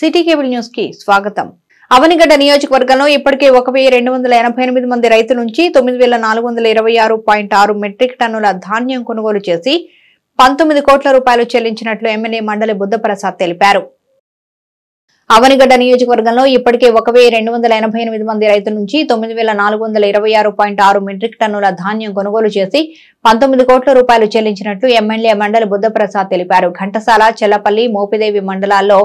City cable news కి స్వాగతం. అవనిగడ్డ నియోజకవర్గంలో ఇప్పటికే 1288 మంది రైతుల నుంచి 9426.6 మెట్రిక్ టన్నుల ధాన్యం కొనుగోలు చేసి 19 కోట్ల రూపాయలు చెల్లించినట్లు ఎమ్మెల్యే మండలి బుద్ధప్రసాద్ తెలిపారు. అవనిగడ్డ నియోజకవర్గంలో ఇప్పటికే 1288 మంది రైతుల నుంచి 9426.6 మెట్రిక్ టన్నుల ధాన్యం కొనుగోలు చేసి 19 కోట్ల రూపాయలు చెల్లించినట్లు ఎమ్మెల్యే మండలి బుద్ధప్రసాద్ తెలిపారు. ఘంటసాల, చెల్లపల్లి, మోపిదేవి మండలాల్లో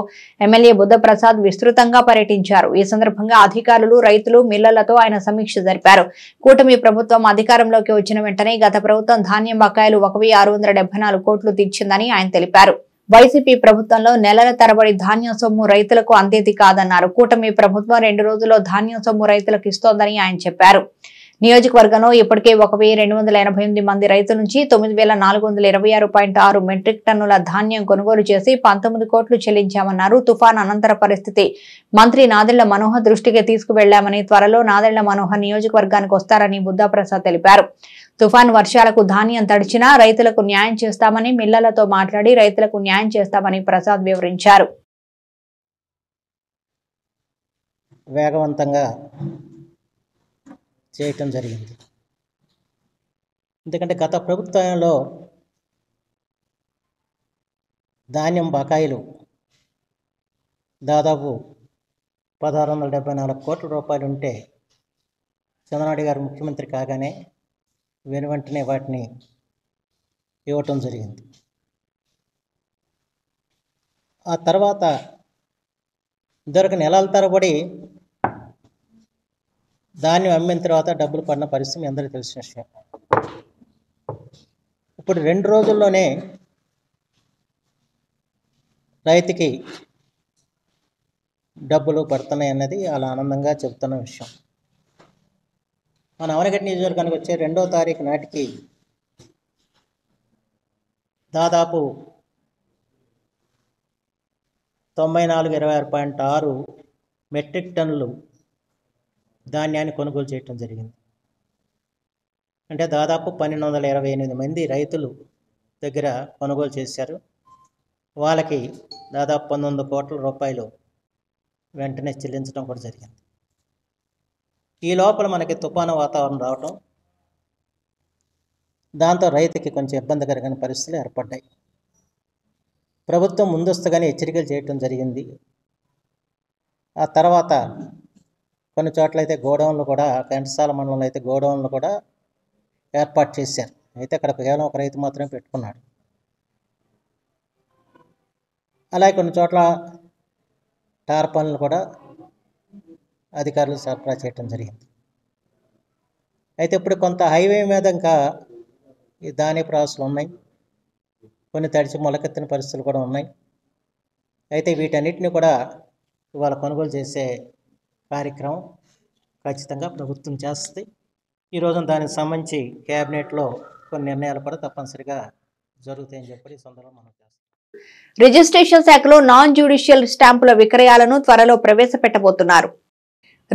ఎమ్మెల్యే బుద్ధప్రసాద్ విస్తృతంగా పర్యటించారు. ఈ సందర్భంగా అధికారులు, రైతులు, మిల్లర్లతో ఆయన సమీక్ష జరిపారు. కూటమి ప్రభుత్వం అధికారంలోకి వచ్చిన వెంటనే గత ప్రభుత్వం ధాన్యం బకాయిలు 1674 కోట్లు తీర్చిందని ఆయన తెలిపారు. వైసీపీ ప్రభుత్వంలో నెలల తరబడి ధాన్యం సొమ్ము రైతులకు అందేది కాదన్నారు. కూటమి ప్రభుత్వం 2 రోజుల్లో ధాన్యం సొమ్ము రైతులకు ఇస్తోందని ఆయన చెప్పారు. నియోజకవర్గంలో ఇప్పటికే 1288 మంది రైతుల నుంచి 9426.6 మెట్రిక్ టన్నుల ధాన్యం కొనుగోలు చేసి 19 కోట్లు చెల్లించామన్నారు. తుఫాన్ అనంతర పరిస్థితి మంత్రి నాదెళ్ల మనోహర్ దృష్టికి తీసుకువెళ్లామని, త్వరలో నాదెళ్ల మనోహర్ నియోజకవర్గానికి వస్తారని బుద్ధప్రసాద్ తెలిపారు. తుఫాన్ వర్షాలకు ధాన్యం తడిచినా రైతులకు న్యాయం చేస్తామని, మిల్లర్లతో మాట్లాడి రైతులకు న్యాయం చేస్తామని ప్రసాద్ వివరించారు. వేగవంతంగా చేయటం జరిగింది. ఎందుకంటే గత ప్రభుత్వంలో ధాన్యం బకాయిలు దాదాపు 1674 కోట్ల రూపాయలు ఉంటే చంద్రబాబు గారు ముఖ్యమంత్రి కాగానే వెనువెంటనే వాటిని ఇవ్వటం జరిగింది. ఆ తర్వాత ఇద్దరికి నెలల తరబడి ధాన్యం అమ్మిన తర్వాత డబ్బులు పడిన పరిస్థితి అందరికీ తెలిసిన విషయం. ఇప్పుడు 2 రోజుల్లోనే రైతుకి డబ్బులు పడుతున్నాయి అన్నది చాలా ఆనందంగా చెబుతున్న విషయం. మన అవనిగడ్డ నియోజకవర్గానికి వచ్చే 2వ తారీఖు నాటికి దాదాపు 9426.6 మెట్రిక్ టన్నులు ధాన్యాన్ని కొనుగోలు చేయటం జరిగింది. అంటే దాదాపు 1228 మంది రైతులు దగ్గర కొనుగోలు చేశారు. వాళ్ళకి దాదాపు 19 కోట్ల రూపాయలు వెంటనే చెల్లించడం కూడా జరిగింది. ఈ లోపల మనకి తుఫాను వాతావరణం రావటం, దాంతో రైతుకి కొంచెం ఇబ్బందికరమైన పరిస్థితులు ఏర్పడ్డాయి. ప్రభుత్వం ముందస్తుగానే హెచ్చరికలు చేయటం జరిగింది. ఆ తర్వాత కొన్ని చోట్ల అయితే గోడౌన్లు కూడా, ఘంటసాల మండలంలో అయితే గోడౌన్లు కూడా ఏర్పాటు చేశారు. అయితే అక్కడ కేవలం ఒక రైతు మాత్రమే పెట్టుకున్నాడు. అలాగే కొన్ని చోట్ల టార్పాలను కూడా అధికారులు సరఫరా చేయటం జరిగింది. అయితే ఇప్పుడు కొంత హైవే మీద ఇంకా ఈ ధాన్య ప్రాసెస్లు ఉన్నాయి, కొన్ని తడిచి మొలకెత్తిన పరిస్థితులు కూడా ఉన్నాయి. అయితే వీటన్నిటిని కూడా ఇవాళ కొనుగోలు చేసే కార్యక్రమం ఖచ్చితంగా ప్రభుత్వం చేస్తుంది. ఈరోజు దానికి సంబంధించి క్యాబినెట్లో కొన్ని నిర్ణయాలు కూడా తప్పనిసరిగా జరుగుతాయని చెప్పి ఈ సందర్భంలో మనం చేస్తాం. రిజిస్ట్రేషన్ శాఖలో నాన్ జ్యుడిషియల్ స్టాంపుల విక్రయాలను త్వరలో ప్రవేశపెట్టబోతున్నారు.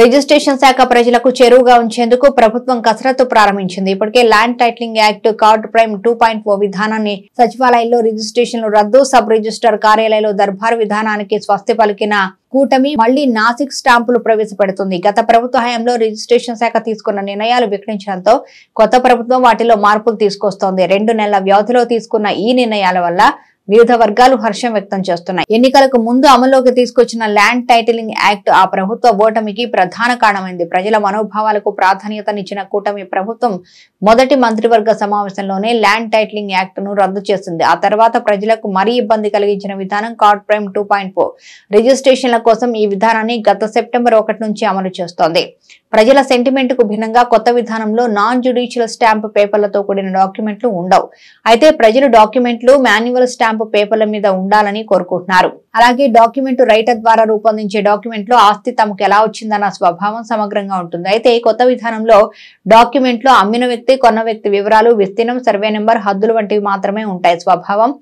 రిజిస్ట్రేషన్ శాఖ ప్రజలకు చేరువగా ఉంచేందుకు ప్రభుత్వం కసరత్తు ప్రారంభించింది. ఇప్పటికే land titling act, card prime 2.0 విధానాన్ని సచివాలయంలో రిజిస్ట్రేషన్లు రద్దు, సబ్ రిజిస్టర్ కార్యాలయంలో దర్బారు విధానానికి స్వస్తి పలికిన కూటమి మళ్లీ నాసిక్ స్టాంపులు ప్రవేశపెడుతుంది. గత ప్రభుత్వ హయాంలో రిజిస్ట్రేషన్ శాఖ తీసుకున్న నిర్ణయాలు వికటించడంతో కొత్త ప్రభుత్వం వాటిలో మార్పులు తీసుకొస్తోంది. 2 నెలల వ్యవధిలో తీసుకున్న ఈ నిర్ణయాల వల్ల వివిధ వర్గాలు హర్షం వ్యక్తం చేస్తున్నాయి. ఎన్నికలకు ముందు అమల్లోకి తీసుకొచ్చిన ల్యాండ్ టైటిలింగ్ యాక్ట్ ఆ ప్రభుత్వ ఓటమికి ప్రధాన కారణమైంది. ప్రజల మనోభావాలకు ప్రాధాన్యతనిచ్చిన కూటమి ప్రభుత్వం మొదటి మంత్రివర్గ సమావేశంలోనే ల్యాండ్ టైటిలింగ్ యాక్ట్ ను రద్దు చేసింది. ఆ తర్వాత ప్రజలకు మరీ ఇబ్బంది కలిగించిన విధానం కార్డ్ ప్రైమ్ 2.0 రిజిస్ట్రేషన్ల కోసం ఈ విధానాన్ని గత సెప్టెంబర్ 1 నుంచి అమలు చేస్తోంది. ప్రజల సెంటిమెంట్ కు భిన్నంగా కొత్త విధానంలో నాన్ జ్యుడిషియల్ స్టాంప్ పేపర్లతో కూడిన డాక్యుమెంట్లు ఉండవు. అయితే ప్రజలు డాక్యుమెంట్లు మాన్యువల్ స్టాంప్ పేపర్ల మీద ఉండాలని కోరుకుంటున్నారు. అలాగే డాక్యుమెంట్ రైటర్ ద్వారా రూపొందించే డాక్యుమెంట్లో ఆస్తి తమకు ఎలా వచ్చిందన్న స్వభావం సమగ్రంగా ఉంటుంది. అయితే కొత్త విధానంలో డాక్యుమెంట్లో అమ్మిన వ్యక్తి, కొన్న వ్యక్తి వివరాలు, విస్తీర్ణం, సర్వే నెంబర్, హద్దులు వంటివి మాత్రమే ఉంటాయి. స్వభావం,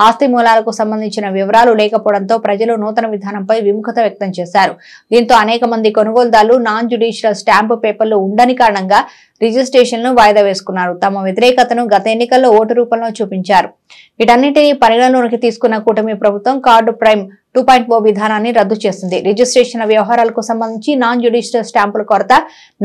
ఆస్తి మూలాలకు సంబంధించిన వివరాలు లేకపోవడంతో ప్రజలు నూతన విధానంపై విముఖత వ్యక్తం చేశారు. దీంతో అనేక మంది కొనుగోలుదారులు నాన్ జ్యుడిషియల్ స్టాంపు పేపర్లు ఉండని కారణంగా రిజిస్ట్రేషన్ను వాయిదా వేసుకున్నారు. తమ వ్యతిరేకతను గత ఎన్నికల్లో ఓటు రూపంలో చూపించారు. వీటన్నిటినీ పరిగణలోకి తీసుకున్న కూటమి ప్రభుత్వం కార్డు ప్రైమ్ 2.0 విధానాన్ని రద్దు చేసింది. రిజిస్ట్రేషన్ వ్యవహారాలకు సంబంధించి నాన్ జ్యుడిషియల్ స్టాంపుల కొరత,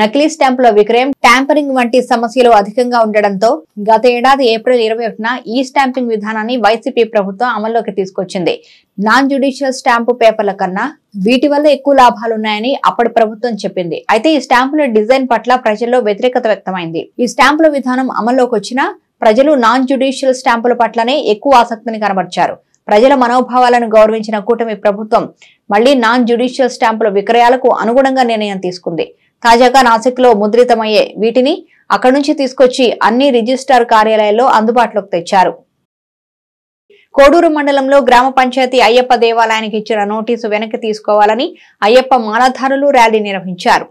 నకిలీ స్టాంపుల విక్రయం, ట్యాంపరింగ్ వంటి సమస్యలు అధికంగా ఉండడంతో గత ఏడాది ఏప్రిల్ 21న ఈ స్టాంపింగ్ విధానాన్ని వైసీపీ ప్రభుత్వం అమల్లోకి తీసుకొచ్చింది. నాన్ జ్యుడిషియల్ స్టాంపు పేపర్ల కన్నా వీటి వల్ల ఎక్కువ లాభాలున్నాయని అప్పటి ప్రభుత్వం చెప్పింది. అయితే ఈ స్టాంపుల డిజైన్ పట్ల ప్రజల్లో వ్యతిరేకత వ్యక్తమైంది. ఈ స్టాంపుల విధానం అమల్లోకి వచ్చినా ప్రజలు నాన్ జ్యుడిషియల్ స్టాంపుల పట్లనే ఎక్కువ ఆసక్తిని కనబర్చారు. ప్రజల మనోభావాలను గౌరవించిన కూటమి ప్రభుత్వం మళ్లీ నాన్ జ్యుడిషియల్ స్టాంపుల విక్రయాలకు అనుగుణంగా నిర్ణయం తీసుకుంది. తాజాగా నాసిక్లో ముద్రితమయ్యే వీటిని అక్కడి నుంచి తీసుకొచ్చి అన్ని రిజిస్ట్రార్ కార్యాలయాల్లో అందుబాటులోకి తెచ్చారు. కోడూరు మండలంలో గ్రామ పంచాయతీ అయ్యప్ప దేవాలయానికి ఇచ్చిన నోటీసు వెనక్కి తీసుకోవాలని అయ్యప్ప మాలధారులు ర్యాలీ నిర్వహించారు.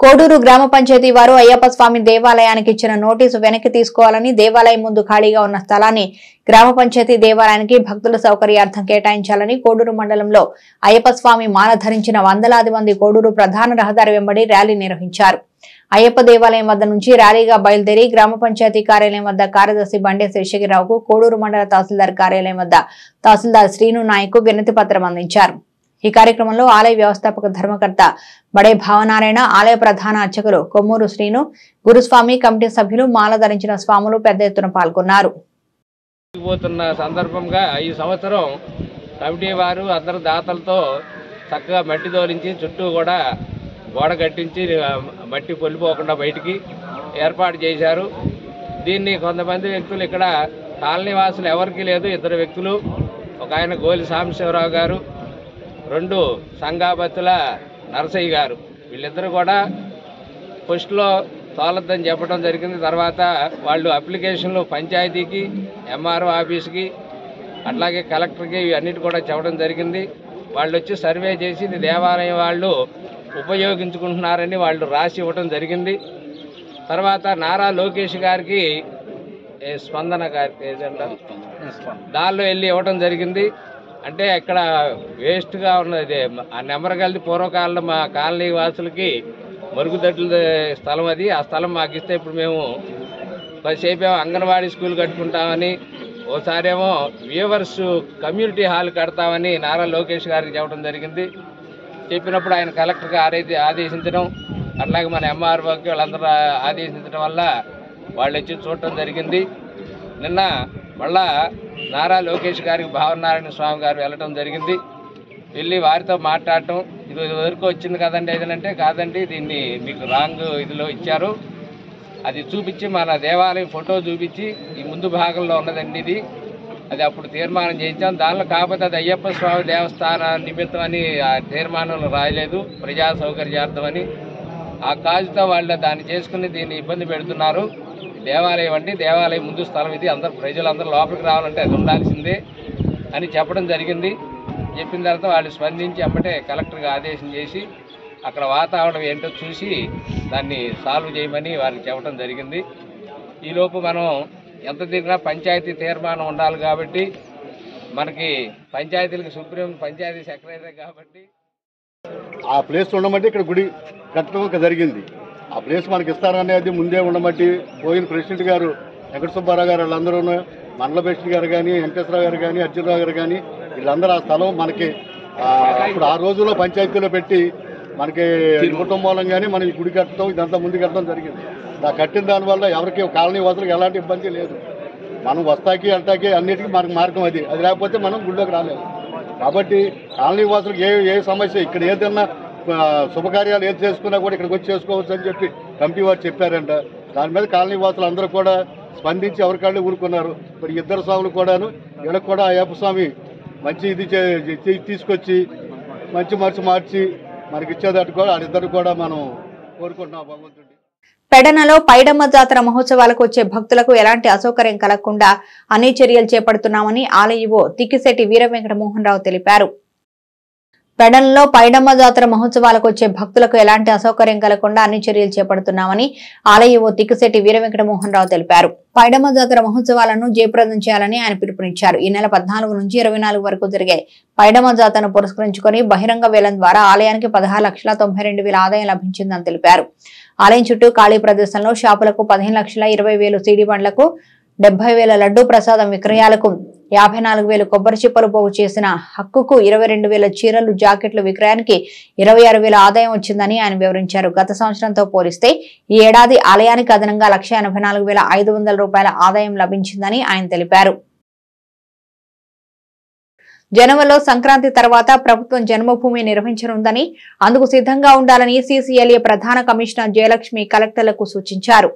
కోడూరు గ్రామ పంచాయతీ వారు అయ్యప్ప స్వామి దేవాలయానికి ఇచ్చిన నోటీసు వెనక్కి తీసుకోవాలని, దేవాలయం ముందు ఖాళీగా ఉన్న స్థలాన్ని గ్రామ పంచాయతీ దేవాలయానికి భక్తుల సౌకర్యార్థం కేటాయించాలని కోడూరు మండలంలో అయ్యప్ప స్వామి మాల ధరించిన వందలాది మంది కోడూరు ప్రధాన రహదారి వెంబడి ర్యాలీ నిర్వహించారు. అయ్యప్ప దేవాలయం వద్ద నుంచి ర్యాలీగా బయలుదేరి గ్రామ పంచాయతీ కార్యాలయం వద్ద కార్యదర్శి బండే శేషగిరిరావుకు, కోడూరు మండల తహసీల్దార్ కార్యాలయం వద్ద తహసీల్దార్ శ్రీను నాయక్ వినతి పత్రం అందించారు. ఈ కార్యక్రమంలో ఆలయ వ్యవస్థాపక ధర్మకర్త బడే భావనారాయణ, ఆలయ ప్రధాన అర్చకులు కొమ్మూరు శ్రీను, గురుస్వామి, కమిటీ సభ్యులు, మాల ధరించిన స్వాములు పెద్ద ఎత్తున పాల్గొన్నారు. సందర్భంగా ఈ సంవత్సరం కమిటీ వారు అందరు దాతలతో చక్కగా మట్టి తోలించి చుట్టూ కూడా గోడ కట్టించి మట్టి పొల్లిపోకుండా బయటికి ఏర్పాటు చేశారు. దీన్ని కొంతమంది వ్యక్తులు ఇక్కడ కాలనీ వాసులు ఎవరికీ లేదు, ఇద్దరు వ్యక్తులు, ఒక ఆయన గోలి సాంబశివరావు గారు, 2 సంగాబత్తుల నరసయ్య గారు, వీళ్ళిద్దరూ కూడా ఫస్ట్లో తోలద్దని చెప్పడం జరిగింది. తర్వాత వాళ్ళు అప్లికేషన్లు పంచాయతీకి, ఎంఆర్ఓ ఆఫీస్కి, అట్లాగే కలెక్టర్కి అన్నిటి కూడా చెప్పడం జరిగింది. వాళ్ళు వచ్చి సర్వే చేసి ఇది దేవాలయం వాళ్ళు ఉపయోగించుకుంటున్నారని వాళ్ళు రాసి ఇవ్వడం జరిగింది. తర్వాత నారా లోకేష్ గారికి, స్పందన గారికి దానిలో వెళ్ళి ఇవ్వడం జరిగింది. అంటే ఇక్కడ వేస్ట్గా ఉన్నది ఆ నెంబర్ కలిసి పూర్వకాలంలో మా కాలనీ వాసులకి మరుగుదొడ్ల స్థలం అది, ఆ స్థలం మాకు ఇస్తే ఇప్పుడు మేము కొద్దిసేపు అంగన్వాడీ స్కూల్ కట్టుకుంటామని, ఓసారేమో వ్యూవర్స్ కమ్యూనిటీ హాల్ కడతామని నారా లోకేష్ గారికి చెప్పడం జరిగింది. చెప్పినప్పుడు ఆయన కలెక్టర్గా ఆదేశించడం, అట్లాగే మన ఎంఆర్ఓకి వాళ్ళందరూ ఆదేశించడం వల్ల వాళ్ళు వచ్చి చూడటం జరిగింది. నిన్న మళ్ళా నారా లోకేష్ గారికి భావనారాయణ స్వామి గారు వెళ్ళటం జరిగింది. వెళ్ళి వారితో మాట్లాడటం, ఇది వరకు వచ్చింది కదండి ఏదంటే, కాదండి దీన్ని మీకు రాంగ్ ఇదిలో ఇచ్చారు, అది చూపించి మన దేవాలయం ఫోటో చూపించి ఈ ముందు భాగంలో ఉన్నదండి ఇది, అది అప్పుడు తీర్మానం చేయించాం. దానిలో కాకపోతే అది అయ్యప్ప స్వామి దేవస్థాన నిమిత్తం అని ఆ తీర్మానంలో రాయలేదు, ప్రజా సౌకర్యార్థం అని. ఆ కాజుతో వాళ్ళు దాన్ని చేసుకుని దీన్ని ఇబ్బంది పెడుతున్నారు. దేవాలయం అండి, దేవాలయం ముందు స్థలం ఇది, అందరు ప్రజలందరూ లోపలికి రావాలంటే అది ఉండాల్సిందే అని చెప్పడం జరిగింది. చెప్పిన తర్వాత వాళ్ళు స్పందించి అమ్మటే కలెక్టర్గా ఆదేశం చేసి అక్కడ వాతావరణం ఏంటో చూసి దాన్ని సాల్వ్ చేయమని వారికి చెప్పడం జరిగింది. ఈలోపు మనం ఎంత తిరిగినా పంచాయతీ తీర్మానం ఉండాలి కాబట్టి, మనకి పంచాయతీలకు సుప్రీం పంచాయతీ సెక్రటరీ కాబట్టి ఆ ప్లేస్ ఉండబట్టి ఇక్కడ గుడి కట్టడం జరిగింది. ఆ ప్లేస్ మనకి ఇస్తారనేది ముందే ఉండబట్టి పోయిన ప్రెసిడెంట్ గారు వెంకట సుబ్బారావు గారు వాళ్ళందరూ, మండల ప్రెసిడెంట్ గారు కానీ, వెంకటేశ్వరరావు గారు కానీ, అర్జునరావు గారు కానీ, వీళ్ళందరూ ఆ స్థలం మనకి అప్పుడు ఆ రోజుల్లో పంచాయతీలో పెట్టి మనకి కుటుంబం కానీ మనం ఈ గుడి కట్టడం ఇదంతా ముందు కట్టడం జరిగింది. ఆ కట్టిన దానివల్ల ఎవరికి కాలనీ వాసులకు ఎలాంటి ఇబ్బంది లేదు. మనం వస్తాకి వెళ్తాకి అన్నిటికీ మనకు మార్గం అది లేకపోతే మనం గుడిలోకి రాలేదు. కాబట్టి కాలనీ వాసులకు ఏ సమస్య ఇక్కడ ఏదన్నా శుభకార్యాలు ఏది చేసుకున్నా కూడా ఇక్కడికి వచ్చి చేసుకోవచ్చు అని చెప్పి కమిటీ వారు చెప్పారంట. దాని మీద కాలనీ వాసులు అందరూ కూడా స్పందించి ఎవరికాళ్ళు ఊరుకున్నారు. మరి ఇద్దరు స్వాములు కూడాను వీళ్ళకి కూడా అయ్యప్ప స్వామి మంచి ఇది తీసుకొచ్చి మంచి మార్చి మనకి ఇచ్చేదట్టు కూడా వాళ్ళిద్దరు కూడా మనం కోరుకుంటున్నాం భగవంతుడి. పెడనలో పైడమ్మ జాతర మహోత్సవాలకు వచ్చే భక్తులకు ఎలాంటి అసౌకర్యం కలగకుండా అన్ని చర్యలు చేపడుతున్నామని ఆలయ ఈవో తిక్కిశెట్టి వీర వెంకట మోహన్ రావు తెలిపారు. పెడనలో పైడమ్మ జాతర మహోత్సవాలకు వచ్చే భక్తులకు ఎలాంటి అసౌకర్యం కలగకుండా అన్ని చర్యలు చేపడుతున్నామని ఆలయ ఈవో తిక్కిశెట్టి వీర వెంకట మోహన్ రావు తెలిపారు. పైడమ్మ జాతర మహోత్సవాలను జయప్రదం చేయాలని ఆయన పిలుపునిచ్చారు. ఈ నెల 14 నుంచి 24 వరకు జరిగే పైడమ్మ జాతరను పురస్కరించుకుని బహిరంగ వేలం ద్వారా ఆలయానికి 16,92,000 ఆదాయం లభించిందని తెలిపారు. ఆలయం చుట్టూ ఖాళీ ప్రదేశంలో షాపులకు 15,20,000 సీడీ బండ్లకు 70,000 లడ్డూ ప్రసాదం విక్రయాలకు 54,000 కొబ్బరి చిప్పలు పోగు చేసిన హక్కుకు 22,000 చీరలు జాకెట్లు విక్రయానికి 26,000 ఆదాయం వచ్చిందని ఆయన వివరించారు. గత సంవత్సరంతో పోలిస్తే ఈ ఏడాది ఆలయానికి అదనంగా 1,84,500 రూపాయల ఆదాయం లభించిందని ఆయన తెలిపారు. జనవరిలో సంక్రాంతి తర్వాత ప్రభుత్వం జన్మభూమి నిర్వహించనుందని, అందుకు సిద్ధంగా ఉండాలని సీసీఎల్ఏ ప్రధాన కమిషనర్ జయలక్ష్మి కలెక్టర్లకు సూచించారు.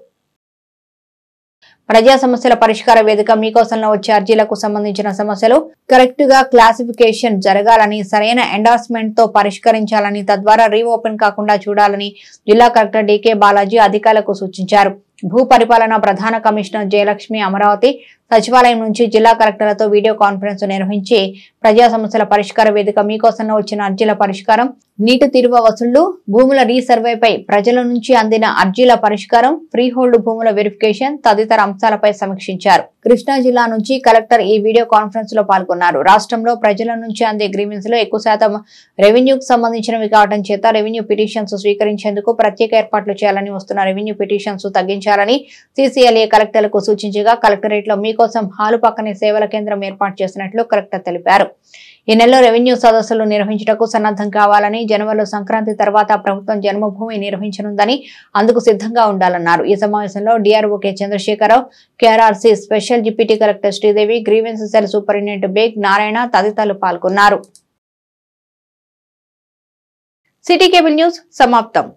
ప్రజా సమస్యల పరిష్కార వేదిక మీకోసంలో వచ్చే అర్జీలకు సంబంధించిన సమస్యలు కరెక్ట్ గా క్లాసిఫికేషన్ జరగాలని, సరైన ఎండార్స్మెంట్ తో పరిష్కరించాలని, తద్వారా రీఓపెన్ కాకుండా చూడాలని జిల్లా కలెక్టర్ డీకే బాలాజీ అధికారులకు సూచించారు. భూ పరిపాలన ప్రధాన కమిషనర్ జయలక్ష్మి అమరావతి సచివాలయం నుంచి జిల్లా కలెక్టర్లతో వీడియో కాన్ఫరెన్స్ నిర్వహించి ప్రజా సమస్యల పరిష్కార వేదిక మీకోసంలో వచ్చిన అర్జీల పరిష్కారం, నీటి తీరువ వసూళ్లు, భూముల రీసర్వేపై ప్రజల నుంచి అందిన అర్జీల పరిష్కారం, ఫ్రీ హోల్డ్ భూముల వెరిఫికేషన్ తదితర అంశాలపై సమీక్షించారు. కృష్ణా జిల్లా నుంచి కలెక్టర్ ఈ వీడియో కాన్ఫరెన్స్ లో పాల్గొన్నారు. రాష్ట్రంలో ప్రజల నుంచి అందే గ్రీవెన్స్ లో ఎక్కువ శాతం రెవెన్యూకు సంబంధించినవి కావడం చేత రెవెన్యూ పిటిషన్స్ స్వీకరించేందుకు ప్రత్యేక ఏర్పాట్లు చేయాలని, వస్తున్న రెవెన్యూ పిటిషన్స్ తగ్గించాలని సీసీఎల్ఏ కలెక్టర్లకు సూచించగా కలెక్టరేట్ లో మీకోసం హాలు పక్కనే సేవల కేంద్రం ఏర్పాటు చేసినట్లు కలెక్టర్ తెలిపారు. ఈ నెలలో రెవెన్యూ సదస్సులు నిర్వహించటకు సన్నద్ధం కావాలని, జనవరిలో సంక్రాంతి తర్వాత ప్రభుత్వం జన్మభూమి నిర్వహించనుందని, అందుకు సిద్ధంగా ఉండాలన్నారు. ఈ సమావేశంలో DRO K Chandrasekhara Rao, KRRC special deputy collector Sridevi, grievance cell superintendent Baig Narayana తదితరులు పాల్గొన్నారు. సిటీ కేబుల్ న్యూస్ సమాప్తం.